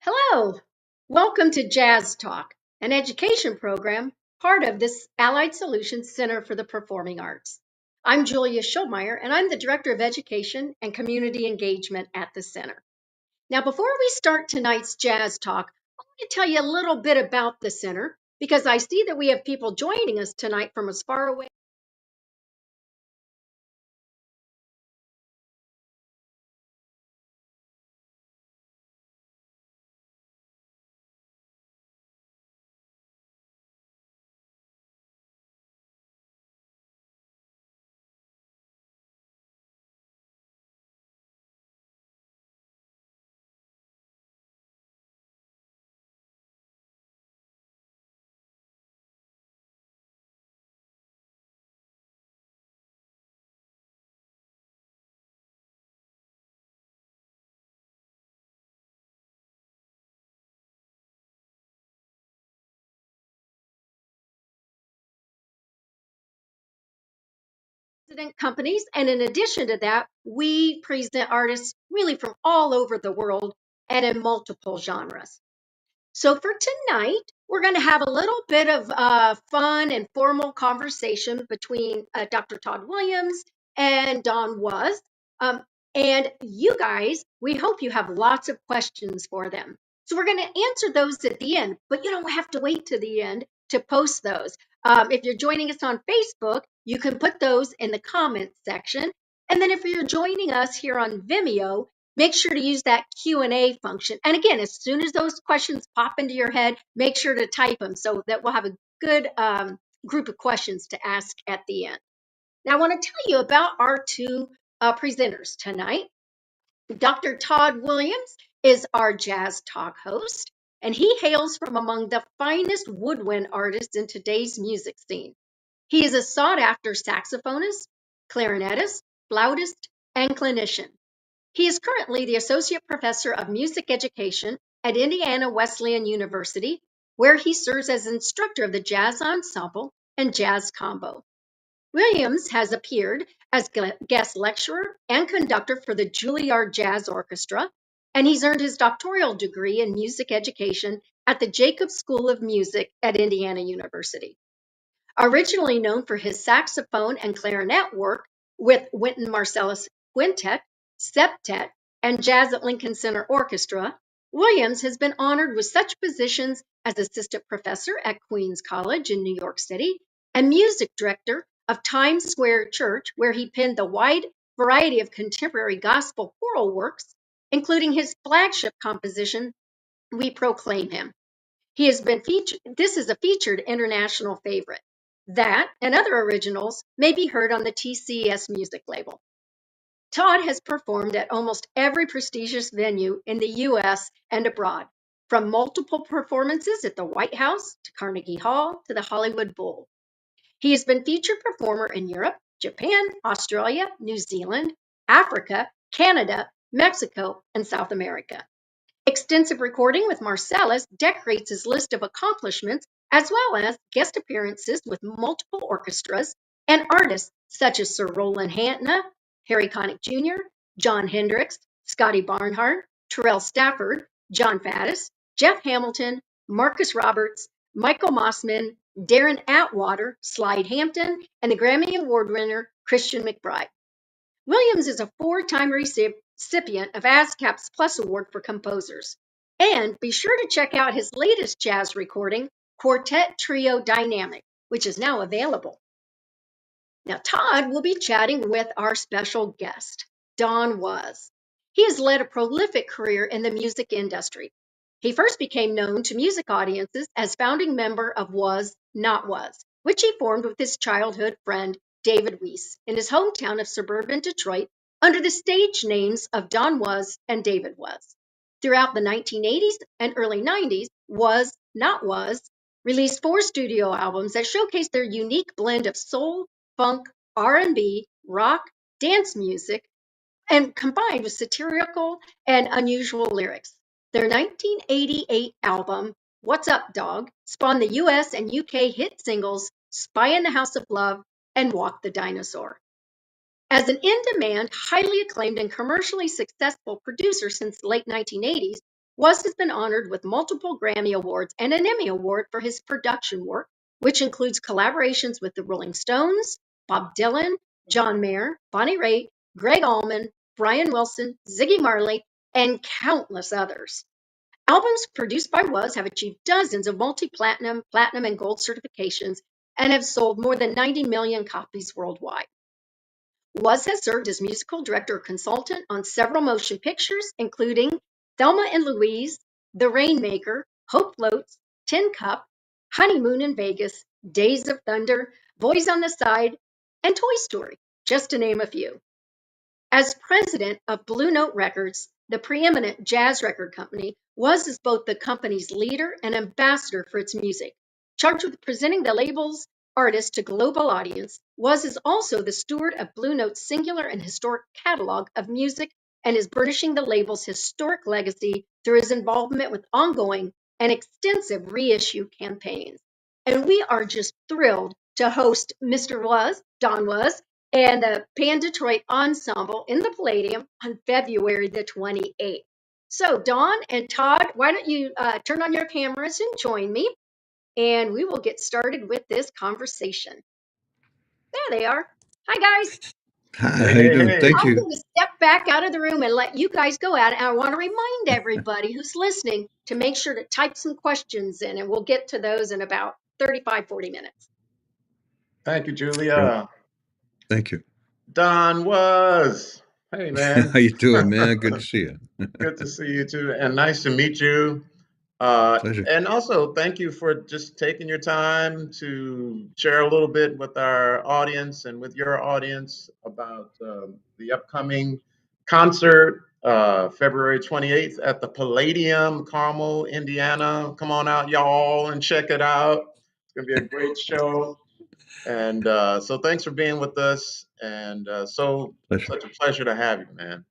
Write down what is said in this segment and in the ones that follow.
Hello, welcome to JazzTalk, an education program part of this Allied Solutions Center for the Performing Arts. I'm Julia Schulmeyer, and I'm the Director of Education and Community Engagement at the Center. Now, before we start tonight's Jazz Talk, I want to tell you a little bit about the Center because I see that we have people joining us tonight from as far away resident companies. And in addition to that, we present artists really from all over the world and in multiple genres. So for tonight, we're going to have a little bit of fun and formal conversation between Dr. Todd Williams and Don Was. Um, and you guys, we hope you have lots of questions for them. So we're going to answer those at the end, but you don't have to wait to the end to post those. If you're joining us on Facebook, you can put those in the comments section. And then if you're joining us here on Vimeo, make sure to use that Q&A function. And again, as soon as those questions pop into your head, make sure to type them so that we'll have a good group of questions to ask at the end. Now, I want to tell you about our two presenters tonight. Dr. Todd Williams is our Jazz Talk host, and he hails from among the finest woodwind artists in today's music scene. He is a sought-after saxophonist, clarinetist, flautist, and clinician. He is currently the Associate Professor of Music Education at Indiana Wesleyan University, where he serves as instructor of the Jazz Ensemble and Jazz Combo. Williams has appeared as guest lecturer and conductor for the Juilliard Jazz Orchestra, and he's earned his doctoral degree in music education at the Jacobs School of Music at Indiana University. Originally known for his saxophone and clarinet work with Wynton Marsalis Quintet, Septet, and Jazz at Lincoln Center Orchestra, Williams has been honored with such positions as assistant professor at Queens College in New York City and music director of Times Square Church, where he penned the wide variety of contemporary gospel choral works, including his flagship composition, We Proclaim Him. He has been featured, this is a featured international favorite. That and other originals may be heard on the TCS music label. Todd has performed at almost every prestigious venue in the US and abroad, from multiple performances at the White House to Carnegie Hall to the Hollywood Bowl. He has been featured performer in Europe, Japan, Australia, New Zealand, Africa, Canada, Mexico, and South America. Extensive recording with Marsalis decorates his list of accomplishments, as well as guest appearances with multiple orchestras and artists such as Sir Roland Hanna, Harry Connick Jr., John Hendricks, Scotty Barnhart, Terrell Stafford, John Faddis, Jeff Hamilton, Marcus Roberts, Michael Mossman, Darren Atwater, Slide Hampton, and the Grammy Award winner Christian McBride. Williams is a four-time recipient of ASCAP's Plus Award for Composers. And be sure to check out his latest jazz recording, Quartet Trio Dynamic, which is now available. Now, Todd will be chatting with our special guest, Don Was. He has led a prolific career in the music industry. He first became known to music audiences as founding member of Was Not Was, which he formed with his childhood friend David Weiss in his hometown of suburban Detroit under the stage names of Don Was and David Was. Throughout the 1980s and early 90s, Was Not Was released 4 studio albums that showcase their unique blend of soul, funk, R&B, rock, dance music, and combined with satirical and unusual lyrics. Their 1988 album, What's Up, Dog, spawned the US and UK hit singles Spy in the House of Love and Walk the Dinosaur. As an in-demand, highly acclaimed, and commercially successful producer since the late 1980s, Was has been honored with multiple Grammy Awards and an Emmy Award for his production work, which includes collaborations with the Rolling Stones, Bob Dylan, John Mayer, Bonnie Raitt, Greg Allman, Brian Wilson, Ziggy Marley, and countless others. Albums produced by Was have achieved dozens of multi-platinum, platinum, and gold certifications and have sold more than 90 million copies worldwide. Was has served as musical director or consultant on several motion pictures, including Thelma and Louise, The Rainmaker, Hope Floats, Tin Cup, Honeymoon in Vegas, Days of Thunder, Boys on the Side, and Toy Story, just to name a few. As president of Blue Note Records, the preeminent jazz record company, Was is both the company's leader and ambassador for its music. Charged with presenting the label's artists to global audience, Was is also the steward of Blue Note's singular and historic catalog of music and is burnishing the label's historic legacy through his involvement with ongoing and extensive reissue campaigns. And we are just thrilled to host Mr. Was, Don Was, and the Pan-Detroit Ensemble in the Palladium on February the 28th. So, Dawn and Todd, why don't you turn on your cameras and join me, and we will get started with this conversation. There they are. Hi, guys. Hi, Hey, how you hey, doing? hey. Thank I'm you. going to step back out of the room and let you guys go at it. And I want to remind everybody who's listening to make sure to type some questions in, and we'll get to those in about 35, 40 minutes. Thank you, Great. Julia. Thank you. Don Was. Hey, man. How you doing, man? Good to see you. Good to see you too, and nice to meet you. Pleasure. And also, thank you for just taking your time to share a little bit with our audience and with your audience about the upcoming concert, February 28th at the Palladium, Carmel, Indiana. Come on out, y'all, and check it out. It's going to be a great show. And so thanks for being with us. And Pleasure. such a pleasure to have you, man.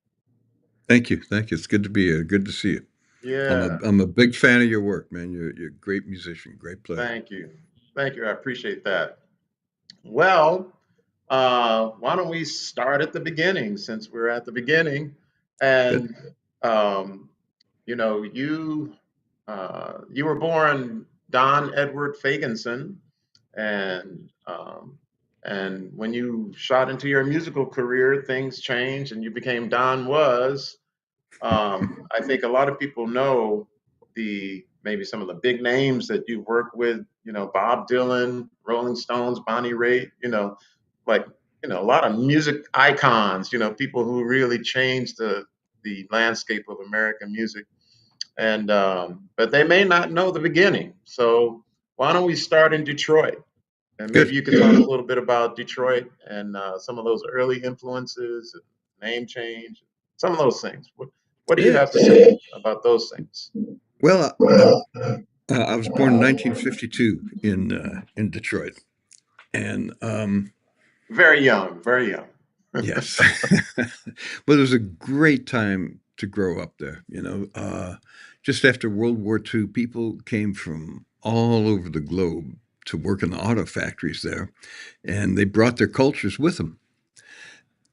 Thank you. Thank you. It's good to be here. Good to see you. Yeah, I'm a big fan of your work, man. You're a great musician, great player. thank you. Thank you. I appreciate that. Well, why don't we start at the beginning since we're at the beginning? Good. And, um, you were born Don Edward Fagenson, and when you shot into your musical career, things changed, and you became Don Was. I think a lot of people know maybe some of the big names that you work with. Bob Dylan, Rolling Stones, Bonnie Raitt. Like a lot of music icons. People who really changed the landscape of American music. And but they may not know the beginning. So why don't we start in Detroit? And maybe Good. you could talk a little bit about Detroit and some of those early influences, name change, some of those things. What do you Yeah. have to say about those things? Well, I was born in 1952 in Detroit, and Very young, very young. yes, but it was a great time to grow up there. Just after World War II, people came from all over the globe to work in the auto factories there, and they brought their cultures with them.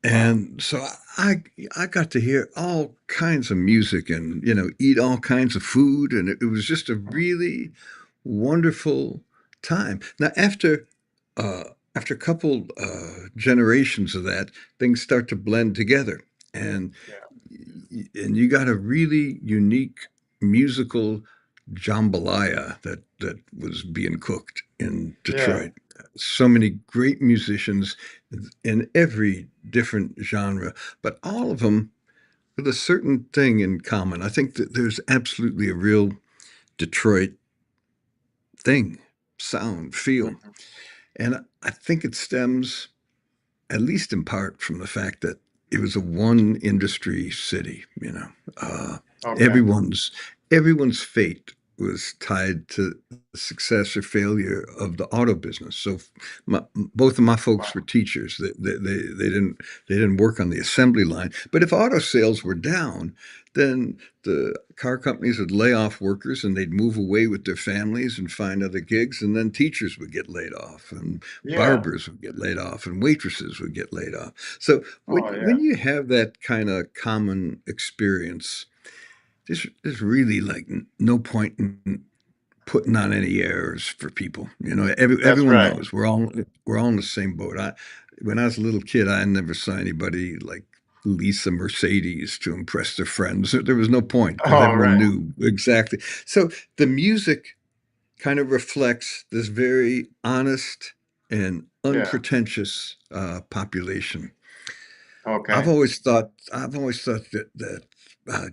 Wow. And so I got to hear all kinds of music and eat all kinds of food, and it was just a really wonderful time. Now uh, after a couple generations of that, things start to blend together, and Yeah. you got a really unique musical jambalaya that was being cooked in Yeah. Detroit. So many great musicians in every different genre, but all of them with a certain thing in common. I think that there's absolutely a real Detroit thing, sound, feel. Mhm. And I think it stems, at least in part, from the fact that it was a one industry city. Okay. Everyone's everyone's fate was tied to the success or failure of the auto business. So both of my folks were Wow. teachers. They didn't work on the assembly line. But if auto sales were down, then the car companies would lay off workers and they'd move away with their families and find other gigs. And then teachers would get laid off, and Yeah. barbers would get laid off, and waitresses would get laid off. So when Oh, yeah. when you have that kind of common experience, there's really like no point in putting on any airs for people. You know, That's everyone right. knows we're all in the same boat. When I was a little kid, I never saw anybody like Lisa Mercedes to impress their friends. There was no point because All everyone right. knew exactly. So the music kind of reflects this very honest and Yeah. unpretentious population. Okay. I've always thought that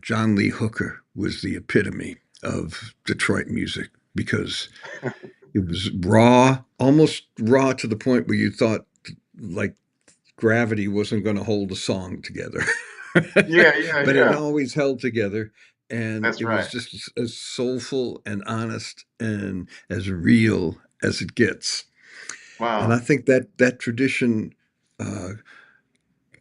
John Lee Hooker was the epitome of Detroit music because it was raw, almost raw to the point where you thought like gravity wasn't going to hold the song together. Yeah, yeah, But it yeah. always held together. And That's it was right. just as soulful and honest and as real as it gets. And I Wow. think that tradition, uh,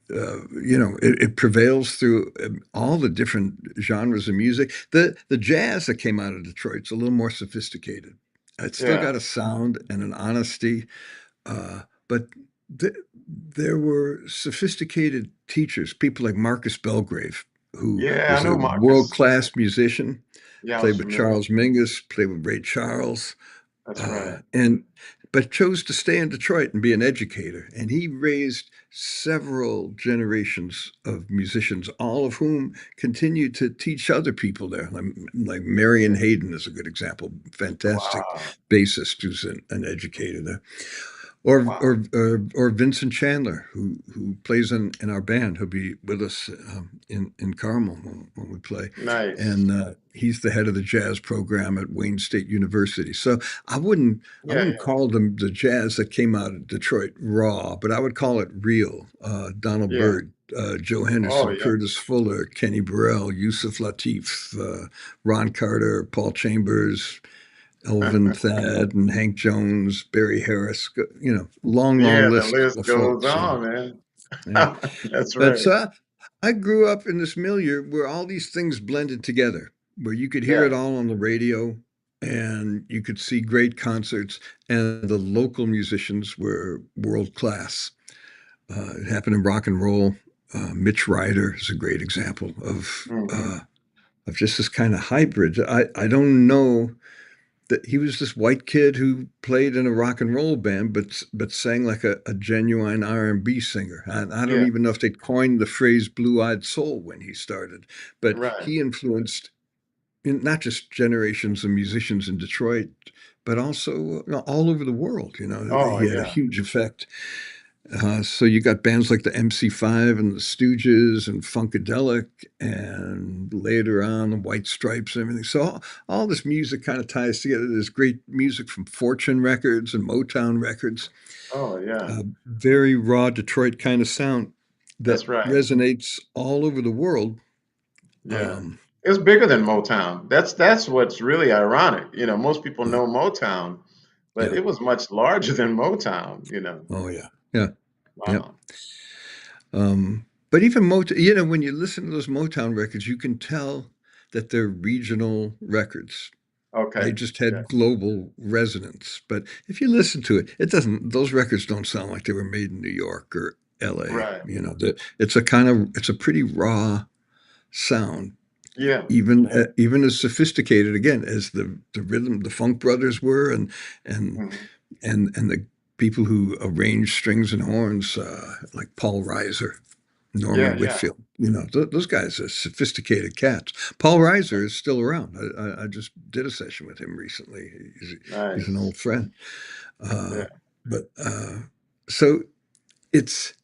it prevails through all the different genres of music. The jazz that came out of Detroit's a little more sophisticated. It's still Yeah. got a sound and an honesty, but th- there were sophisticated teachers, people like Marcus Belgrave, who Yeah, I was know a Marcus. world-class musician, Yeah, I was played with familiar. Charles Mingus, played with Ray Charles, That's right. and but chose to stay in Detroit and be an educator. And he raised several generations of musicians, all of whom continue to teach other people there. Like Marion Yeah. Hayden is a good example, fantastic Wow. bassist who's an educator there. Or, Wow. or or Vincent Chandler, who plays in our band. He'll be with us in Carmel when we play, Nice. and he's the head of the jazz program at Wayne State University. So I wouldn't Yeah, call them the jazz that came out of Detroit raw, but I would call it real. Donald yeah. Byrd, Joe Oh, Henderson, yeah. Curtis Fuller, Kenny Burrell, Yusuf Lateef, Ron Carter, Paul Chambers, Elvin Thad and Hank Jones, Barry Harris, long, long Yeah, the list list of goes folks. on, man. Yeah. That's But right. I grew up in this milieu where all these things blended together, where you could hear Yeah. it all on the radio and you could see great concerts, and the local musicians were world class. It happened in rock and roll. Mitch Ryder is a great example Hmm. of just this kind of hybrid. I don't know that he was this white kid who played in a rock and roll band, but sang like a genuine R&B singer. I don't Yeah. even know if they'd coined the phrase "blue-eyed soul" when he started, but Right. he influenced not just generations of musicians in Detroit, but also all over the world. Oh, He had a yeah. huge effect. So you got bands like the MC5 and the Stooges and Funkadelic, and later on the White Stripes and everything. So all this music kind of ties together. There's great music from Fortune Records and Motown Records. Oh, yeah. Very raw Detroit kind of sound that That's right. resonates all over the world. Yeah. Um, It's bigger than Motown. That's what's really ironic. Most people uh, know Motown, but yeah. it was much larger than Motown. Oh yeah. Yeah. Yep. Wow. But even Motown, when you listen to those Motown records, you can tell that they're regional records. They Okay. just Yeah. had global resonance. But if you listen to it, those records don't sound like they were made in New York or LA. Right. It's a pretty raw sound, Yeah. even as sophisticated again as the rhythm, the Funk Brothers were, and Mhm. and the people who arranged strings and horns, like Paul Reiser, Yeah, Norman yeah. Whitfield. Those guys are sophisticated cats. Paul Reiser is still around. I just did a session with him recently. He's an Nice. old friend. Uh, Yeah. but so it's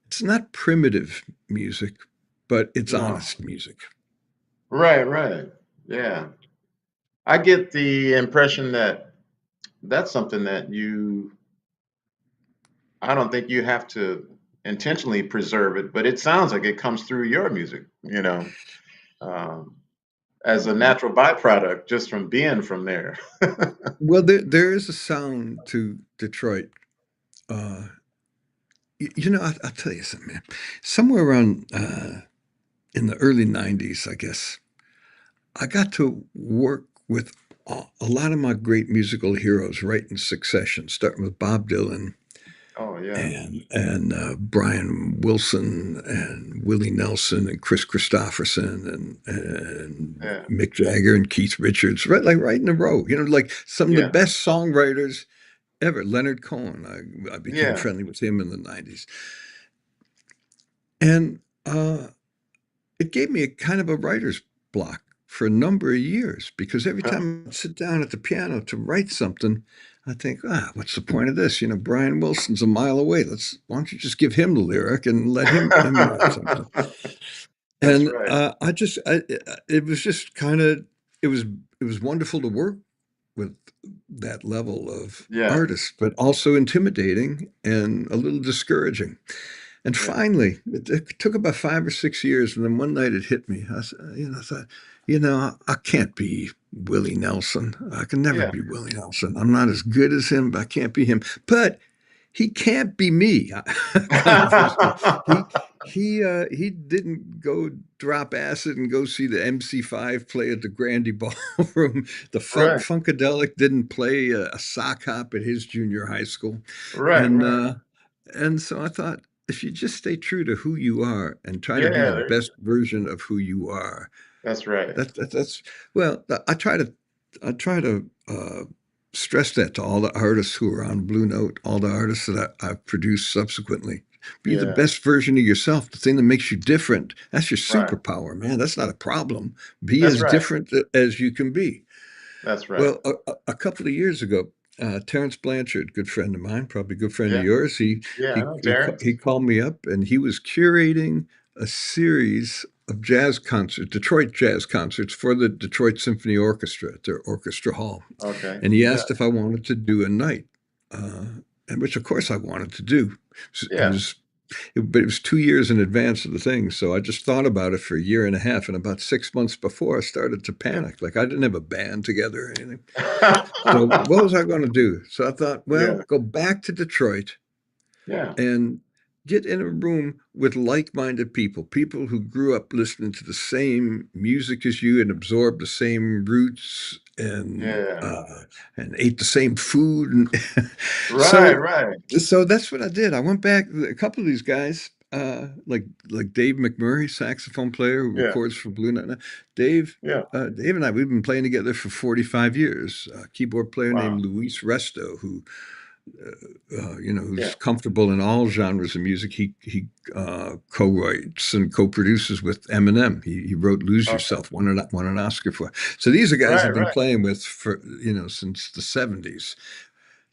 it's not primitive music, but it's No. honest music. Right, right. Yeah. I get the impression that that's something that I don't think you have to intentionally preserve it, but it sounds like it comes through your music, um, as a natural byproduct just from being from there. Well, there is a sound to Detroit. Uh, I'll tell you something, man. Somewhere around in the early '90s, I guess, I got to work with a lot of my great musical heroes right in succession, starting with Bob Dylan, Oh yeah. and Brian Wilson and Willie Nelson and Chris Christopherson and Yeah. Mick Jagger and Keith Richards, right in a row. Like some of the Yeah. best songwriters ever. Leonard Cohen, I became Yeah. friendly with him in the '90s, and it gave me a kind of a writer's block for a number of years because every time I sit down at the piano to write something, I think, what's the point of this? Brian Wilson's a mile away. Why don't you just give him the lyric and let him write something? That's And right. it was just kind of, it was wonderful to work with that level of Yeah. artist, but also intimidating and a little discouraging. And Yeah. finally, it took about 5 or 6 years, and then one night it hit me. I thought, I can't be Willie Nelson. I can never Yeah. be Willie Nelson. I'm not as good as him, but I can't be him. But he can't be me. Conversely, he didn't go drop acid and go see the MC5 play at the Grandy Ballroom. The Right. Funkadelic didn't play a sock hop at his junior high school, Right. and Right. uh, and so I thought, if you just stay true to who you are and try to Yeah. be the best version of who you are, That's right. that's well. I try to stress that to all the artists who are on Blue Note, all the artists that I've produced subsequently. Be the Yeah. best version of yourself, the thing that makes you different. That's your Right. superpower, man. That's not a problem. Be That's as right. different as you can be. That's right. Well, a couple of years ago, Terrence Blanchard, good friend of mine, probably a good friend of Yeah. yours, Yeah. I he know he ca- Terrence. he called me up and he was curating a series of jazz concerts, Detroit jazz concerts for the Detroit Symphony Orchestra at their orchestra hall, Okay. and he Yeah. asked if I wanted to do a night, uh, and which of course I wanted to do. It Yeah. was but it was 2 years in advance of the thing. So I just thought about it for a year and a half. And about 6 months before, I started to panic. Like I didn't have a band together or anything. So what was I going to do? So I thought, well, Yeah. go back to Detroit Yeah. and get in a room with like-minded people who grew up listening to the same music as you and absorbed the same roots Yeah. and ate the same food. And Right. so Right. so that's what I did. I went back. A couple of these guys, like Dave McMurray, saxophone player who Yeah. records for Blue Note now. Dave, Yeah. Dave and I, we've been playing together for 45 years. A keyboard player Wow. named Luis Resto, who Yeah. who's comfortable in all genres of music. He co-writes and co-produces with Eminem. He wrote "Lose Okay. Yourself," won an Oscar for. So these are guys Right. I've been Right. playing with for since the '70s.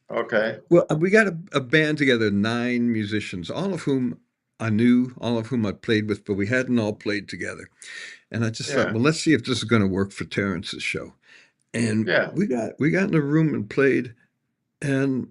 Okay. Well, we got a band together, 9 musicians, all of whom I knew, all of whom I played with, but we hadn't all played together. And I just thought, Yeah. well, let's see if this is going to work for Terrence's show. And Yeah. we got in a room and played, and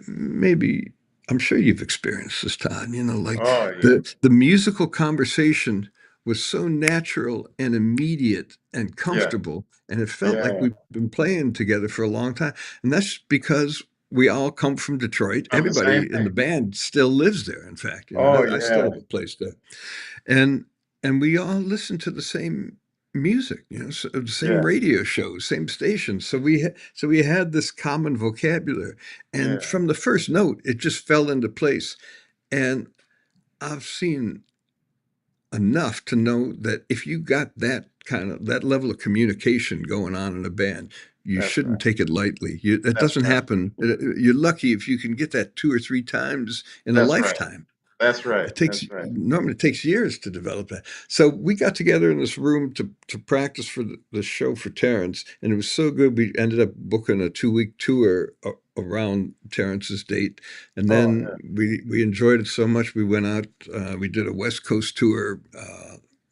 maybe I'm sure you've experienced this, Todd. Like Oh yeah. the musical conversation was so natural and immediate and Yeah. comfortable, and it felt like Yeah. we've been playing together for a long time. And that's because we all come from Detroit. I'm the same Everybody in the thing. band still lives there. In fact, Oh I still yeah. have a place there, and we all listen to the same music, so the same Yeah. radio shows, same stations. So we had this common vocabulary, and Yeah. from the first note, it just fell into place. And I've seen enough to know that if you got that level of communication going on in a band, you That's right. shouldn't take it lightly. It That's doesn't right. happen. You're lucky if you can get that 2 or 3 times in a That's right. lifetime. That's right. It takes That's right. normally it takes years to develop that. So we got together in this room to practice for the show for Terrence, and it was so good. We ended up booking a 2-week tour around Terrence's date, and Oh then yeah. we enjoyed it so much. We went out. We did a West Coast tour.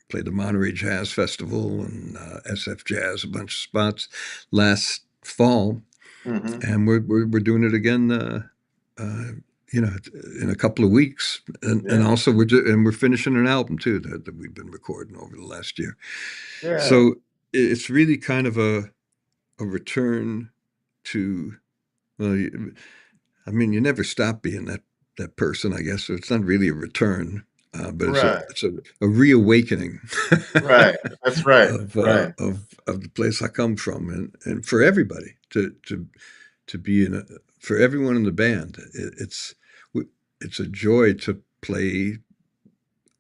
Played the Monterey Jazz Festival and SF Jazz, a bunch of spots last fall, Mm-hmm. and we're doing it again. Uh, in a couple of weeks, and Yeah. also we're finishing an album too that we've been recording over the last year. Yeah. So it's really kind of a return to, well, I mean, you never stop being that person, I guess. So it's not really a return, but Right. it's a reawakening Right. That's right. Right. of the place I come from, and for everybody to be in for everyone in the band, it's a joy to play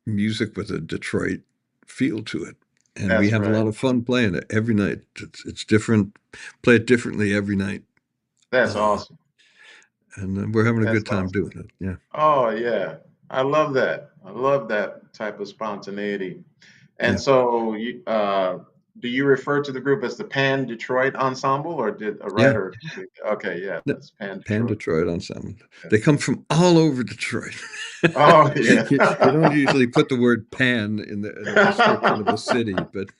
music with a Detroit feel to it. And we That's have a right. lot of fun playing it every night. It's different, play it differently every night. That's Uh, awesome. and we're having a That's good time awesome. doing it. Yeah. Oh yeah, I love that. I love that type of spontaneity. And Yeah. so, do you refer to the group as the Pan-Detroit Ensemble, or did a Yeah. writer? Okay, yeah, No, that's Pan-Detroit. Pan-Detroit Ensemble. Yeah. They come from all over Detroit. Oh yeah. You don't usually put the word pan in a description of a city, but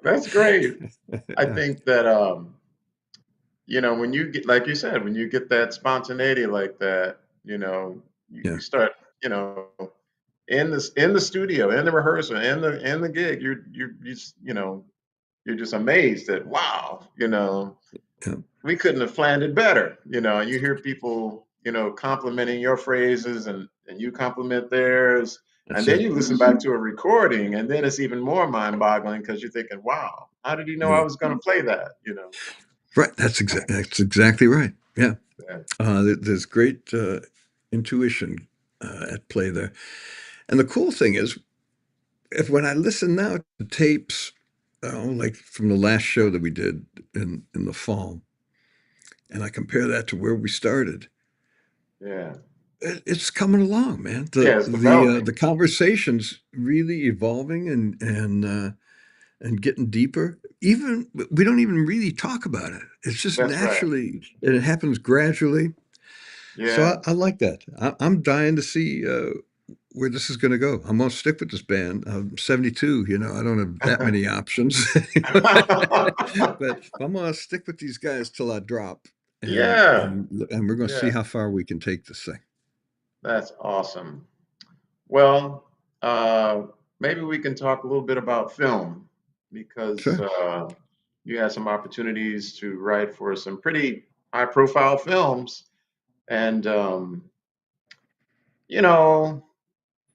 That's great. I yeah, think that when you get, like you said, when you get that spontaneity like that, you yeah, start, you know, in the studio, in the rehearsal, in the gig, you're just amazed that wow, yeah. we couldn't have planned it better, and you hear people, complimenting your phrases and you compliment theirs. And That's then it. you listen back to a recording, and then it's even more mind-boggling because you're thinking, "Wow, how did he know I Yeah. was going to play that?" Right. That's exactly right. Yeah. Yeah. There's great intuition at play there. And the cool thing is, if when I listen now to tapes, like from the last show that we did in the fall, and I compare that to where we started, Yeah. it's coming along, man. Yeah, it's developing. The conversation's really evolving and getting deeper. Even we don't even really talk about it. It's just That's right. naturally, and it happens gradually. So Yeah. I like that. I'm dying to see where this is going to go. I'm going to stick with this band. I'm 72. I don't have that many options, but I'm going to stick with these guys till I drop, and Yeah. and and we're going to see Yeah. how far we can take this thing. That's awesome. Well, uh, maybe we can talk a little bit about film because Sure. you had some opportunities to write for some pretty high-profile films, and you know,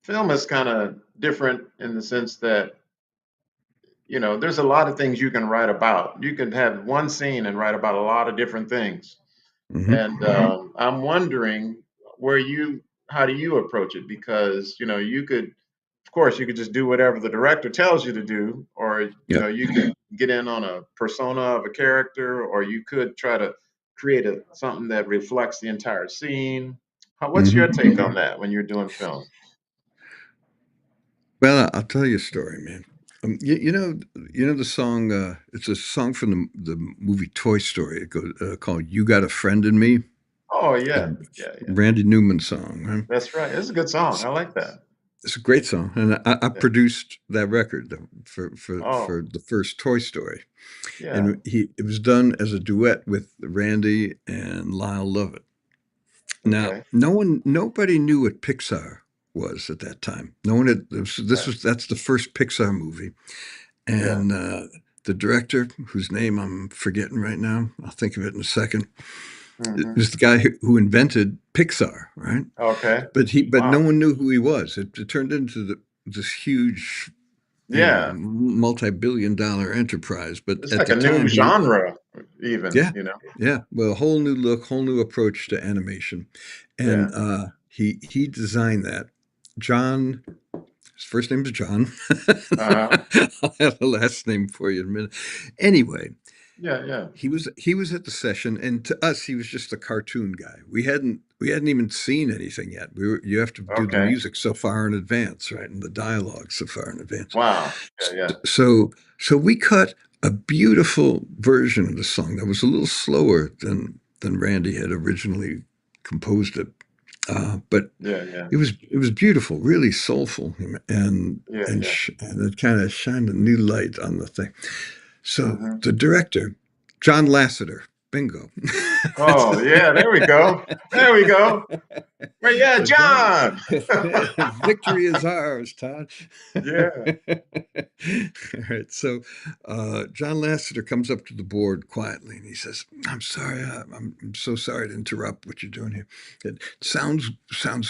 film is kind of different in the sense that there's a lot of things you can write about. You can have one scene and write about a lot of different things. Hmm. And I'm wondering how do you approach it? Because of course, you could just do whatever the director tells you to do, or Yep. you could get in on a persona of a character, or you could try to create something that reflects the entire scene. What's your Hmm. take on that when you're doing film? Well, I'll tell you a story, man. You know the song. It's a song from the movie Toy Story. It goes called "You Got a Friend in Me." Oh yeah, Uh, yeah, yeah. Randy Newman song. Right? That's right. It's a good song. I like that. It's a great song, and I Yeah. produced that record for Oh the first Toy Story, yeah. and it was done as a duet with Randy and Lyle Lovett. Now, Okay. nobody knew what Pixar was at that time. No one had. Right. That's the first Pixar movie, Yeah. and the director, whose name I'm forgetting right now, I'll think of it in a second, Hmm. is the guy who invented Pixar, right? Okay. But no Wow. one knew who he was. It turned into this huge, Yeah. multi-billion-dollar enterprise. But It's at like the a new time, genre, even. yeah, yeah, well, a whole new look, whole new approach to animation, Yeah. and he designed that. John, his first name is John. Uh-huh. I'll have a last name for you in a minute. Anyway, Yeah. Yeah. he was at the session, and to us, he was just a cartoon guy. We hadn't even seen anything yet. You have to do the Okay. music so far in advance, right, and the dialogue so far in advance. Wow. Yeah. Yeah. So we cut a beautiful version of the song that was a little slower than Randy had originally composed it, but Yeah. Yeah. it was beautiful, really soulful, Yeah. Yeah. and it kind of shined a new light on the thing. So Hmm. the director, John Lasseter, bingo. Oh, yeah. There we go. There we go. Well, yeah, So John, John. victory is ours, Todd. Yeah. All right. So John Lasseter comes up to the board quietly and he says, "I'm sorry. I'm so sorry to interrupt what you're doing here. It sounds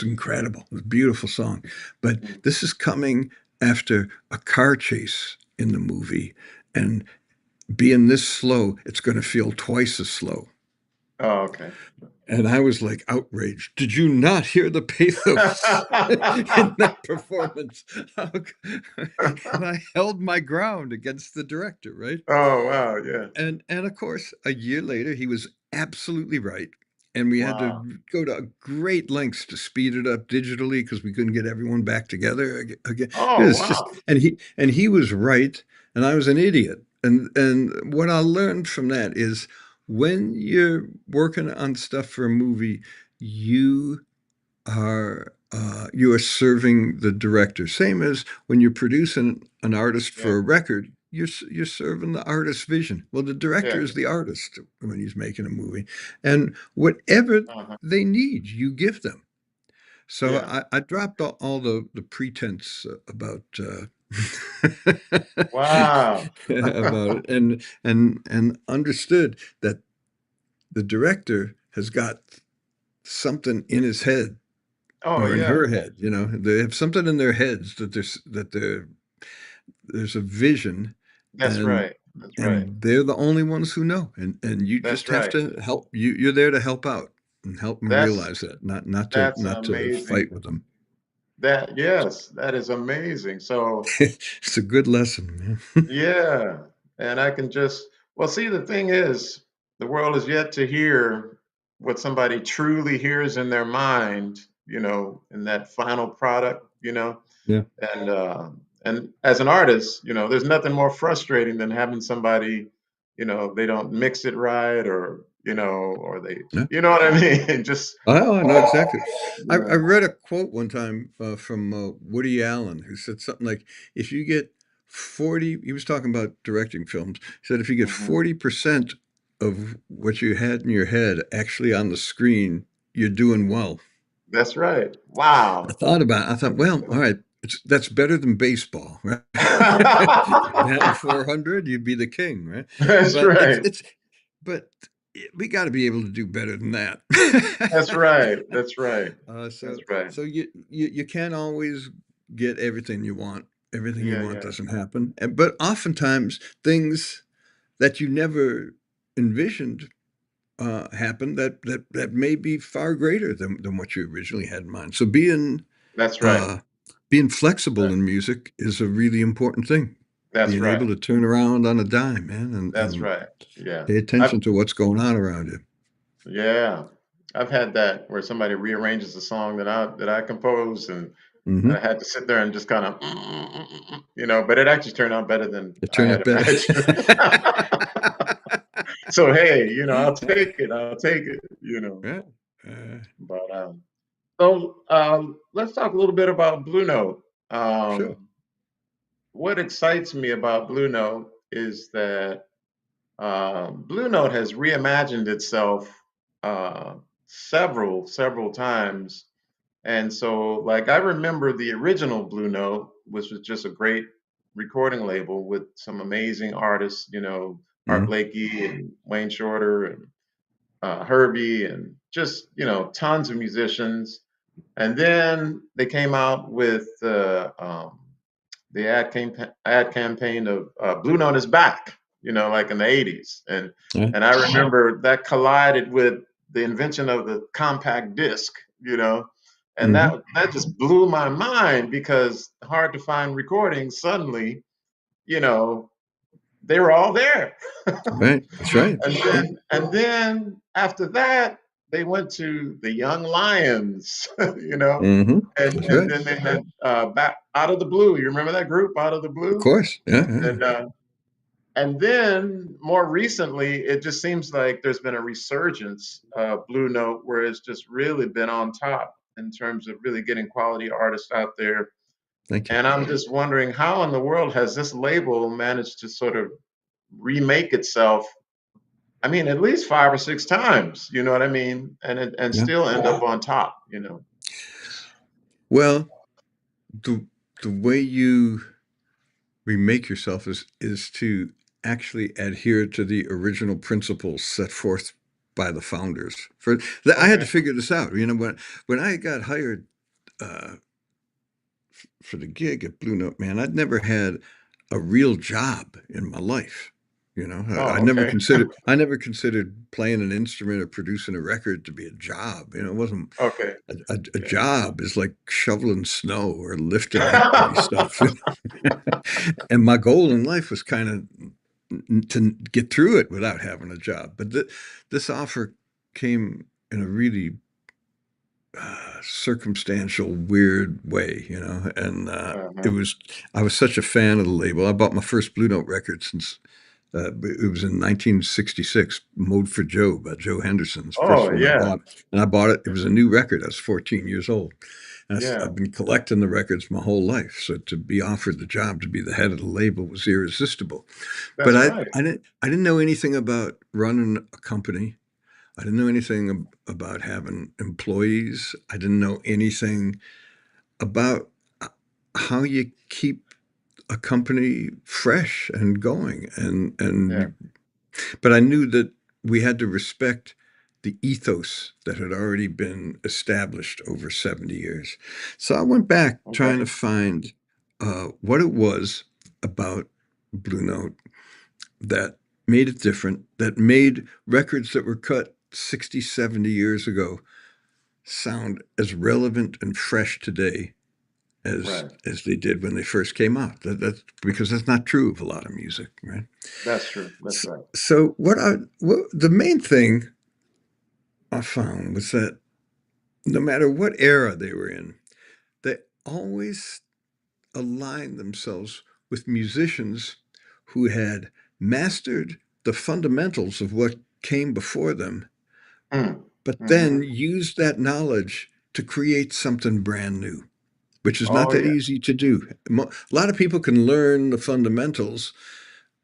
incredible. It's a beautiful song, but this is coming after a car chase in the movie, and being this slow, it's going to feel twice as slow." Oh, okay. And I was like outraged. Did you not hear the pathos in that performance? And I held my ground against the director, right? Oh, wow. Yeah. And of course, a year later, he was absolutely right. And we had Wow. to go to great lengths to speed it up digitally because we couldn't get everyone back together again. It Oh, was just, wow. and he was right, and I was an idiot. And what I learned from that is when you're working on stuff for a movie, you you are serving the director. Same as when you're producing an artist Yeah. for a record, you're serving the artist's vision. Well, the director Yeah. is the artist when he's making a movie, and whatever Uh-huh. they need, you give them. So Yeah. I dropped all the pretense about Wow. about it, and understood that the director has got something in his head Oh, or in yeah. her head. They have something in their heads there's a vision, That's and right. That's right. they're the only ones who know, and you That's just have right. to help. You're there to help out and help them That's realize that, not to that's fight amazing. with them. That yes, that is amazing. So It's a good lesson, man. yeah, and I can just well see the thing is the world is yet to hear what somebody truly hears in their mind, in that final product, Yeah. and and as an artist, there's nothing more frustrating than having somebody, they don't mix it right or or they, Yeah. you know what I mean? Just Oh, I know exactly. I yeah. read a quote one time from Woody Allen, who said something like, "If you get 40," he was talking about directing films. He said, "If you get Mhm. 40% of what you had in your head actually on the screen, you're doing well." That's right. Wow. I thought, well, all right, that's better than baseball, right? Batting 400, you'd be the king, right? That's But right. but we got to be able to do better than that. That's right. That's right. So That's right. you can't always get everything you want. Everything you Yeah, want yeah. doesn't happen, but oftentimes things that you never envisioned happen that may be far greater than what you originally had in mind. So That's right. uh, being flexible in music is a really important thing. That's Being able right. to turn around on a dime, man, That's and right. Yeah. pay I've attention to what's going on around you. yeah. I've had that where somebody rearranges a song that I composed and I Hmm. had to sit there and just kind of but it actually turned out better than It I turned had out better. imagined. So hey, I'll take it. I'll take it, Yeah. Uh, But so let's talk a little bit about Blue Note. sure. What excites me about Blue Note is that Blue Note has reimagined itself several times. And so, like, I remember the original Blue Note, which was just a great recording label with some amazing artists, Art Mhm. Blakey and Wayne Shorter and Herbie and just, tons of musicians. And then they came out with the ad campaign of Blue Note is back, like in the 80s. Yeah. And I remember that collided with the invention of the compact disc, and Hmm. that just blew my mind because hard to find recordings suddenly, you know, they were all there. Right. That's right. And Yeah. then after that, they went to the Young Lions, Hmm. That's and right. then they had back Out of the Blue. You remember that group, Out of the Of Blue? course. Yeah. Yeah. And then more recently, it just seems like there's been a resurgence of Blue Note where it's just really been on top in terms of really getting quality artists out there. Thank you. And I'm just wondering how in the world has this label managed to sort of remake itself? I mean, at least 5 or 6 times, you know what I mean? And Yeah. still end up on top. Well, the the way you remake yourself is to actually adhere to the original principles set forth by the founders. I had to Okay. figure this out. When I got hired uh, for the gig at Blue Note, man, I'd never had a real job in my life. You know, Oh, okay. I never considered playing an instrument or producing a record to be a job. You know, it wasn't Okay. a Yeah. job is like shoveling snow or lifting heavy stuff. And my goal in life was kind of to get through it without having a job. But this offer came in a really circumstantial, weird way, you know. And it Uh-huh. was I was such a fan of the label. I bought my first Blue Note record since it was in 1966, "Mode for Joe" by Joe Henderson's first Oh, one I yeah. bought, and I bought it. It was a new record. I was 14 years old, and Yeah. I've been collecting the records my whole life. So to be offered the job to be the head of the label was irresistible. But That's right. I didn't know anything about running a company. I didn't know anything about having employees. I didn't know anything about how you keep a company fresh and going. Yeah. But I knew that we had to respect the ethos that had already been established over 70 years. So I went back trying to Okay. find what it was about Blue Note that made it different, that made records that were cut 60, 70 years ago sound as relevant and fresh today Right. as they did when they first came out. That's because that's not true of a lot of music, right? That's true. That's So, right. what the main thing I found was that no matter what era they were in, they always aligned themselves with musicians who had mastered the fundamentals of what came before them, Mm. but then Hmm. used that knowledge to create something brand new, which is not Oh, that yeah. easy to do. A lot of people can learn the fundamentals,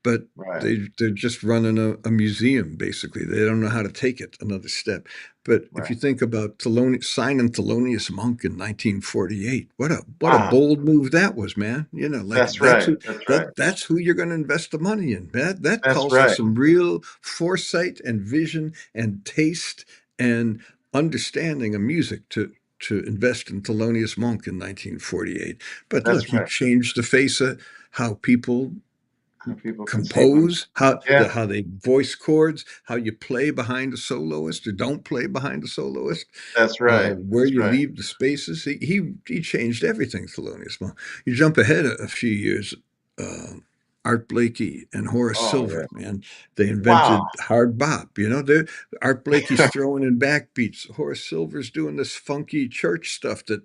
but Right. they're just running a museum basically. They don't know how to take it another step. But if Right. you think about signing Thelonious Monk in 1948, what a Wow. bold move that was, man. You know, like That's right. That's right. that's who you're going to invest the money in. That That's calls for right. some real foresight and vision and taste and understanding of music to invest in Thelonious Monk in 1948. But look, That's he right. changed the face of how people How people conceive of. compose, Yeah. how they voice chords, how you play behind a soloist or don't play behind a soloist, That's right. where That's you right. leave the spaces. He changed everything, Thelonious Monk. You jump ahead a few years. Uh, Art Blakey and Horace Oh, yeah. Silver, man, they Wow. invented hard bop. You know, Art Blakey's throwing in backbeats. Horace Silver's doing this funky church stuff that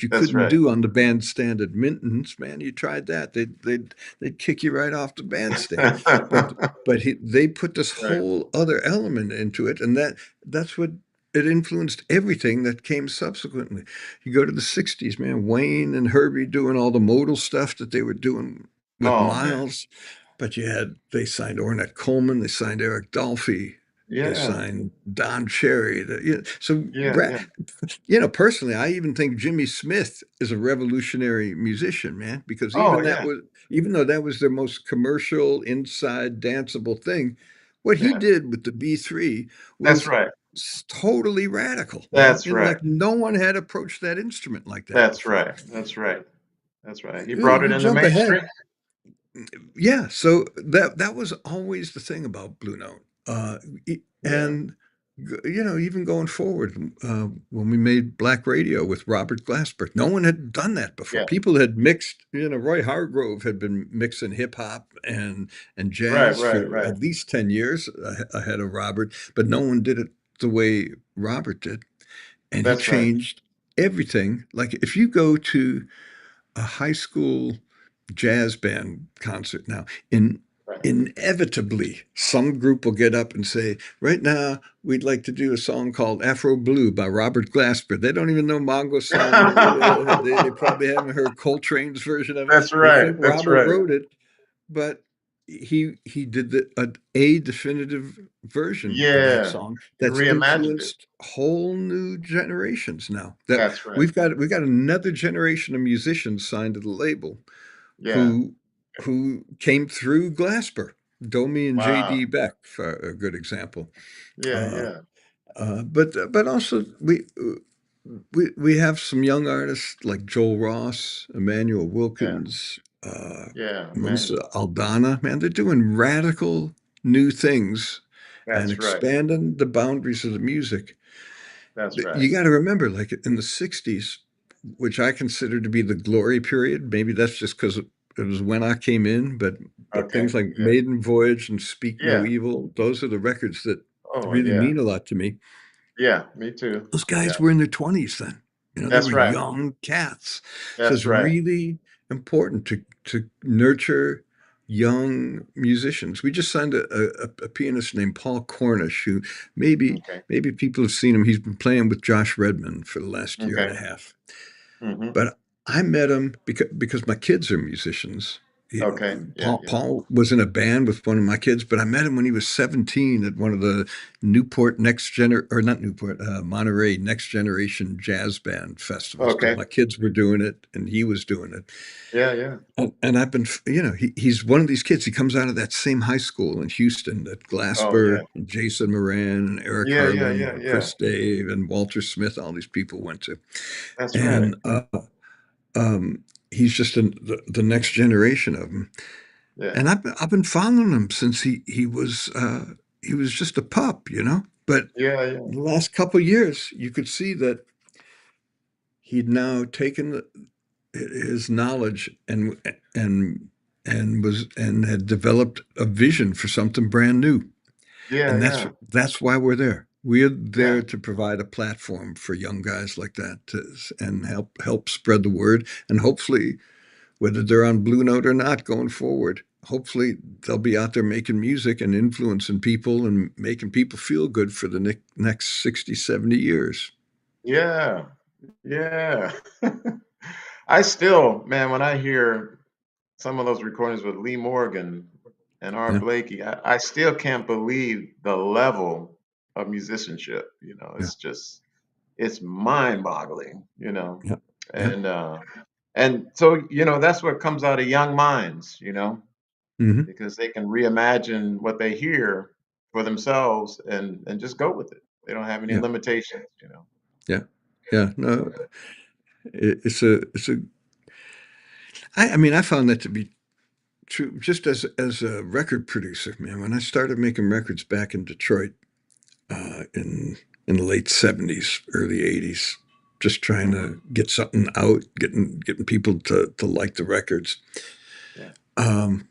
you That's couldn't right. do on the bandstand at Minton's. Man, you tried that, they'd kick you right off the bandstand. But they put this Right. whole other element into it, and that's what it influenced everything that came subsequently. You go to the 60s, man, Wayne and Herbie doing all the modal stuff that they were doing with Oh, man. Miles, but they signed Ornette Coleman, they signed Eric Dolphy, they Yeah. signed Don Cherry. So Yeah. Yeah. personally, I even think Jimmy Smith is a revolutionary musician, man, because Oh, yeah. even though that was their most commercial, inside, danceable thing, what he Yeah. did with the B3 That's was right. totally radical, man. That's And right. like no one had approached that instrument like that That's before. right. That's right. That's right. He You brought it you in the jump ahead. mainstream. Yeah, so that was always the thing about Blue Note. Yeah. And even going forward, when we made Black Radio with Robert Glasper, no one had done that before. Yeah. People had mixed, Roy Hargrove had been mixing hip hop and Right. jazz Right. for Right. at least 10 years ahead of Robert, but no one did it the way Robert did. And he That's right. changed everything. Like if you go to a high school jazz band concert now, Right. inevitably some group will get up and say, right now we'd like to do a song called Afro Blue by Robert Glasper. They don't even know Mongo Song. They probably haven't heard Coltrane's version of it. That's They right. think That's Robert right. wrote it, but he did a definitive version of that Yeah. song He that's reimagined it. influenced whole new generations now. That That's right. we've got another generation of musicians signed to the label Yeah. who came through Glasper. Domi and Wow. J.D. Beck, for a good example. Yeah. Uh, Yeah. but also we have some young artists like Joel Ross, Emmanuel Yeah. Wilkins, Yeah. Melissa Emmanuel. Aldana. Man, they're doing radical, new things and That's right. expanding the boundaries of the music. That's You right. got to remember, like in the 60s, which I consider to be the glory period, maybe that's just because it was when I came in, but Okay. things like Yeah. Maiden Voyage and Speak No Yeah. Evil, those are the records that Oh, really yeah. mean a lot to me. Yeah. Me too. Those Yeah. guys were in their 20s then. They That's were right. young cats. So That's it's right. really important to nurture young musicians. We just signed a pianist named Paul Cornish, who maybe Okay. maybe people have seen him. He's been playing with Josh Redman for the last year and Okay. a half. Hmm. But I met him because my kids are musicians. Okay. Yeah. Yeah. Paul was in a band with one of my kids, but I met him when he was 17 at one of the Newport or not Newport, Monterey Next Generation Jazz Band festivals because Okay. my kids were doing it and he was doing it. Yeah. Yeah. And I've been, he's one of these kids. He comes out of that same high school in Houston that Oh, yeah. Glasper and Jason Moran and Eric Yeah. Yeah. Harlan Yeah. and Yeah. Chris Dave and Walter Smith, all these people went to. That's right. And um, he's just the next generation of them. Yeah. And I've been following him since he was just a pup. But Yeah. Yeah. the last couple of years, you could see that he'd now taken his knowledge and had developed a vision for something brand new. Yeah. And Yeah. that's why we're there. We're there Yeah. to provide a platform for young guys like that and help spread the word. And hopefully, whether they're on Blue Note or not going forward, hopefully they'll be out there making music and influencing people and making people feel good for the next 60, 70 years. Yeah. Yeah. I still, man, when I hear some of those recordings with Lee Morgan and Art Yeah, Blakey, I still can't believe the level of musicianship. yeah, It's mind-boggling. yeah, yeah. And so, that's what comes out of young minds, Hmm. because they can reimagine what they hear for themselves and just go with it. They don't have any Yeah, limitations. yeah, yeah. No, So, it's a. I mean, I found that to be true just as a record producer, man. When I started making records back in Detroit, in the late '70s, early '80s, just trying mhm, to get something out, getting people to like the records. yeah. Um,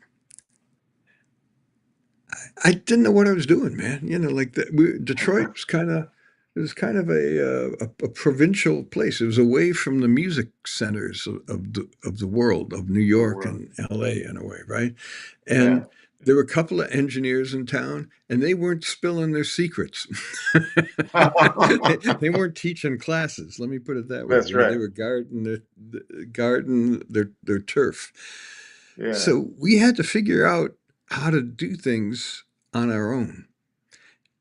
I didn't know what I was doing, man. Like Detroit was kind of it was kind of a provincial place. It was away from the music centers of the world of New The York world. and L.A. in a way, right? Yeah. And there were a couple of engineers in town, and they weren't spilling their secrets. They weren't teaching classes. Let me put it that way. That's They right. were guarding their turf. Yeah. So we had to figure out how to do things on our own.